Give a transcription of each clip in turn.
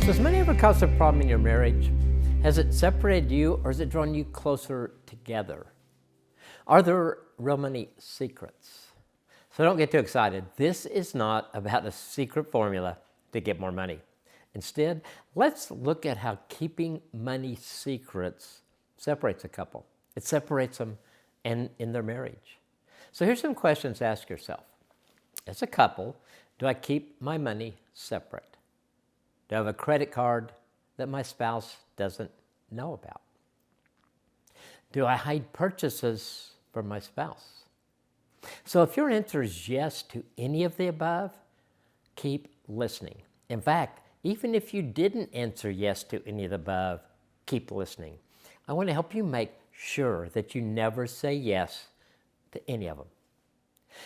Does money ever cause a problem in your marriage? Has it separated you or has it drawn you closer together? Are there real money secrets? So don't get too excited. This is not about a secret formula to get more money. Instead, let's look at how keeping money secrets separates a couple. It separates them in their marriage. So here's some questions to ask yourself. As a couple, do I keep my money separate? Do I have a credit card that my spouse doesn't know about? Do I hide purchases from my spouse? So if your answer is yes to any of the above, keep listening. In fact, even if you didn't answer yes to any of the above, keep listening. I want to help you make sure that you never say yes to any of them.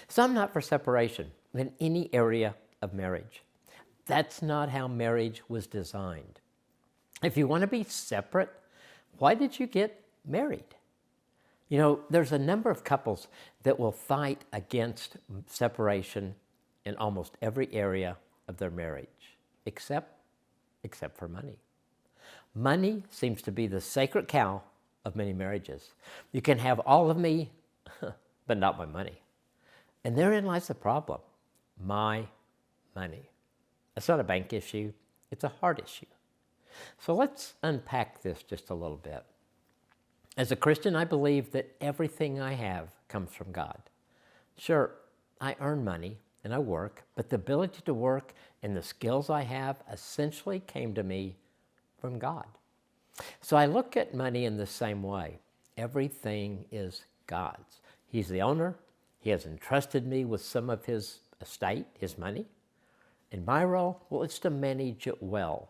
So I'm not for separation in any area of marriage. That's not how marriage was designed. If you want to be separate, why did you get married? You know, there's a number of couples that will fight against separation in almost every area of their marriage, except for money. Money seems to be the sacred cow of many marriages. You can have all of me, but not my money. And therein lies the problem, my money. It's not a bank issue, it's a heart issue. So let's unpack this just a little bit. As a Christian, I believe that everything I have comes from God. Sure, I earn money and I work, but the ability to work and the skills I have essentially came to me from God. So I look at money in the same way. Everything is God's. He's the owner. He has entrusted me with some of his estate, his money. And my role, well, it's to manage it well.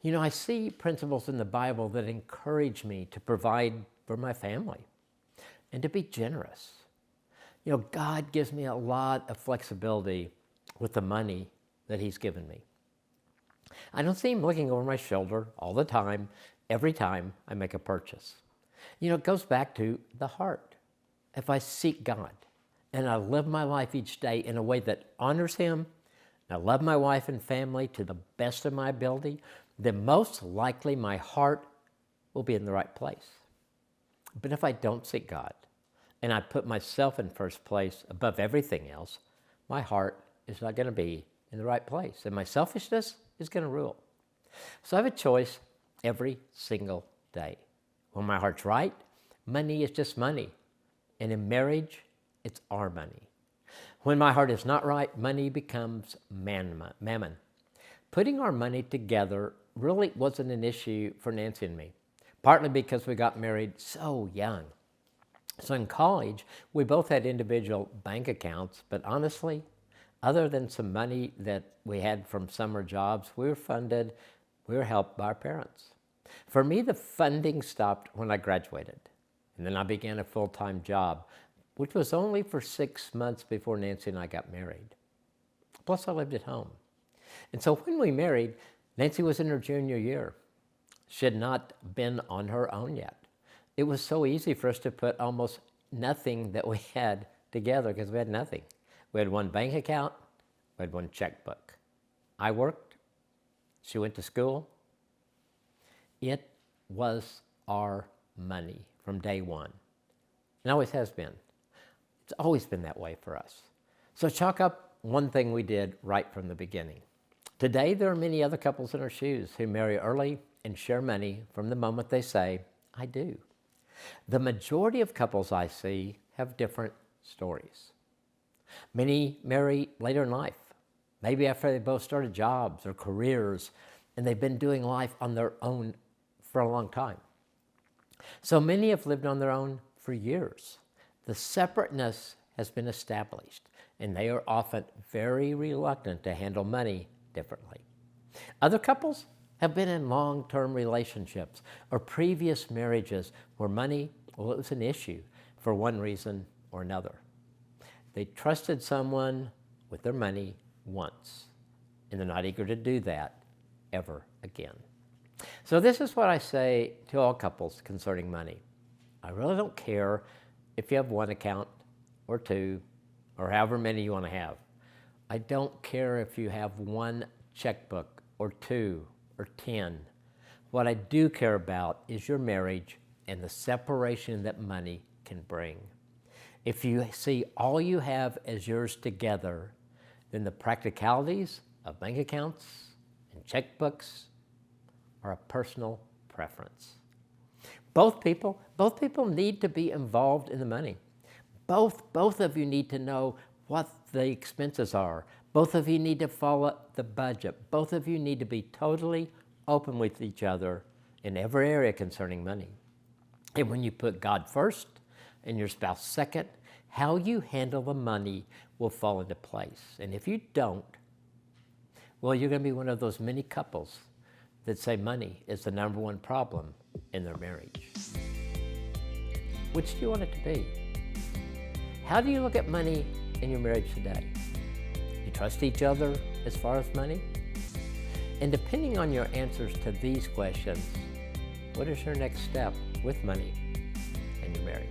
You know, I see principles in the Bible that encourage me to provide for my family and to be generous. You know, God gives me a lot of flexibility with the money that he's given me. I don't see him looking over my shoulder all the time, every time I make a purchase. You know, it goes back to the heart. If I seek God and I live my life each day in a way that honors him, and I love my wife and family to the best of my ability, then most likely my heart will be in the right place. But if I don't seek God and I put myself in first place above everything else, my heart is not going to be in the right place, and my selfishness is going to rule. So I have a choice every single day. When my heart's right, money is just money. And in marriage, it's our money. When my heart is not right, money becomes mammon. Putting our money together really wasn't an issue for Nancy and me, partly because we got married so young. So in college, we both had individual bank accounts, but honestly, other than some money that we had from summer jobs, we were helped by our parents. For me, the funding stopped when I graduated, and then I began a full-time job, which was only for 6 months before Nancy and I got married. Plus, I lived at home. And so when we married, Nancy was in her junior year. She had not been on her own yet. It was so easy for us to put almost nothing that we had together because we had nothing. We had one bank account, we had one checkbook. I worked, she went to school. It was our money from day one. It always has been. It's always been that way for us. So chalk up one thing we did right from the beginning. Today, there are many other couples in our shoes who marry early and share money from the moment they say, I do. The majority of couples I see have different stories. Many marry later in life, maybe after they both started jobs or careers, and they've been doing life on their own for a long time. So many have lived on their own for years. The separateness has been established, and they are often very reluctant to handle money differently. Other couples have been in long-term relationships or previous marriages where money, well, it was an issue for one reason or another. They trusted someone with their money once, and they're not eager to do that ever again. So this is what I say to all couples concerning money. I really don't care if you have one account or two or however many you want to have. I don't care if you have one checkbook or 2 or 10. What I do care about is your marriage and the separation that money can bring. If you see all you have as yours together, then the practicalities of bank accounts and checkbooks are a personal preference. Both people need to be involved in the money. Both of you need to know what the expenses are. Both of you need to follow the budget. Both of you need to be totally open with each other in every area concerning money. And when you put God first and your spouse second, how you handle the money will fall into place. And if you don't, well, you're going to be one of those many couples that say money is the number one problem in their marriage. Which do you want it to be? How do you look at money in your marriage today? You trust each other as far as money? And depending on your answers to these questions, what is your next step with money in your marriage?